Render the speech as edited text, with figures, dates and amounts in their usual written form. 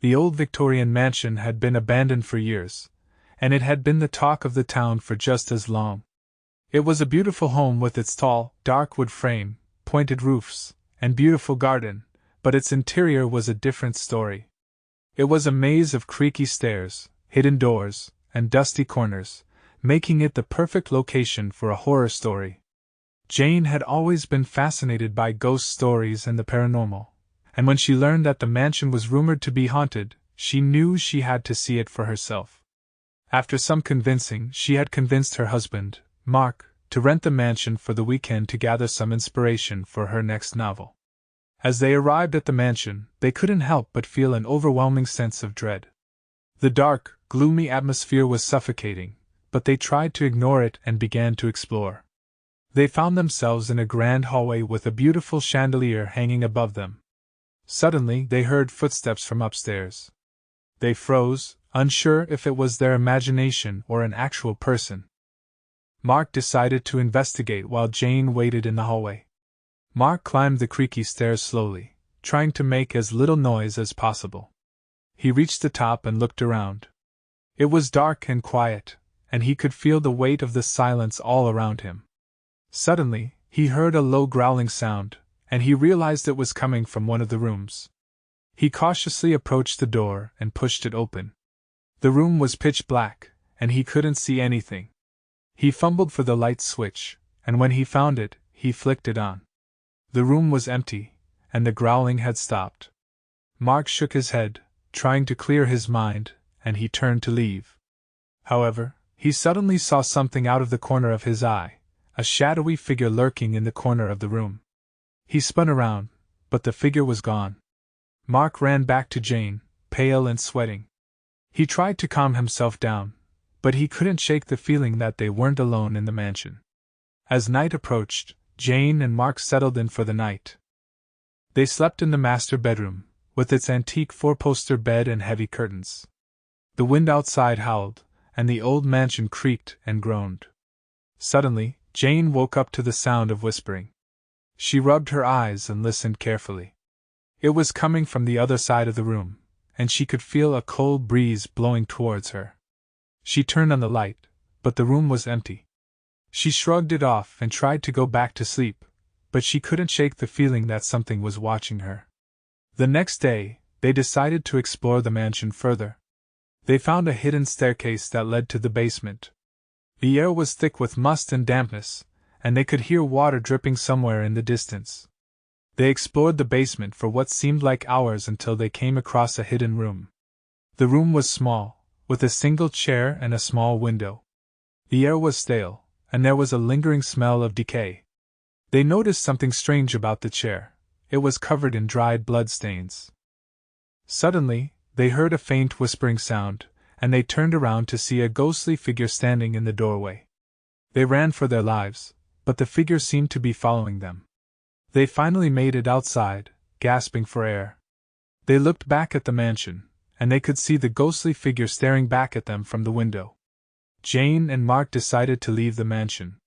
The old Victorian mansion had been abandoned for years, and it had been the talk of the town for just as long. It was a beautiful home with its tall, dark wood frame, pointed roofs, and beautiful garden, but its interior was a different story. It was a maze of creaky stairs, hidden doors, and dusty corners, making it the perfect location for a horror story. Jane had always been fascinated by ghost stories and the paranormal, and when she learned that the mansion was rumored to be haunted, she knew she had to see it for herself. After some convincing, she had convinced her husband, Mark, to rent the mansion for the weekend to gather some inspiration for her next novel. As they arrived at the mansion, they couldn't help but feel an overwhelming sense of dread. The dark, gloomy atmosphere was suffocating, but they tried to ignore it and began to explore. They found themselves in a grand hallway with a beautiful chandelier hanging above them. Suddenly, they heard footsteps from upstairs. They froze, unsure if it was their imagination or an actual person. Mark decided to investigate while Jane waited in the hallway. Mark climbed the creaky stairs slowly, trying to make as little noise as possible. He reached the top and looked around. It was dark and quiet, and he could feel the weight of the silence all around him. Suddenly, he heard a low growling sound, and he realized it was coming from one of the rooms. He cautiously approached the door and pushed it open. The room was pitch black, and he couldn't see anything. He fumbled for the light switch, and when he found it, he flicked it on. The room was empty, and the growling had stopped. Mark shook his head, trying to clear his mind, and he turned to leave. However, he suddenly saw something out of the corner of his eye, a shadowy figure lurking in the corner of the room. He spun around, but the figure was gone. Mark ran back to Jane, pale and sweating. He tried to calm himself down, but he couldn't shake the feeling that they weren't alone in the mansion. As night approached, Jane and Mark settled in for the night. They slept in the master bedroom, with its antique four-poster bed and heavy curtains. The wind outside howled, and the old mansion creaked and groaned. Suddenly, Jane woke up to the sound of whispering. She rubbed her eyes and listened carefully. It was coming from the other side of the room, and she could feel a cold breeze blowing towards her. She turned on the light, but the room was empty. She shrugged it off and tried to go back to sleep, but she couldn't shake the feeling that something was watching her. The next day, they decided to explore the mansion further. They found a hidden staircase that led to the basement. The air was thick with must and dampness, and they could hear water dripping somewhere in the distance. They explored the basement for what seemed like hours until they came across a hidden room. The room was small, with a single chair and a small window. The air was stale, and there was a lingering smell of decay. They noticed something strange about the chair. It was covered in dried bloodstains. Suddenly, they heard a faint whispering sound, and they turned around to see a ghostly figure standing in the doorway. They ran for their lives, but the figure seemed to be following them. They finally made it outside, gasping for air. They looked back at the mansion, and they could see the ghostly figure staring back at them from the window. Jane and Mark decided to leave the mansion,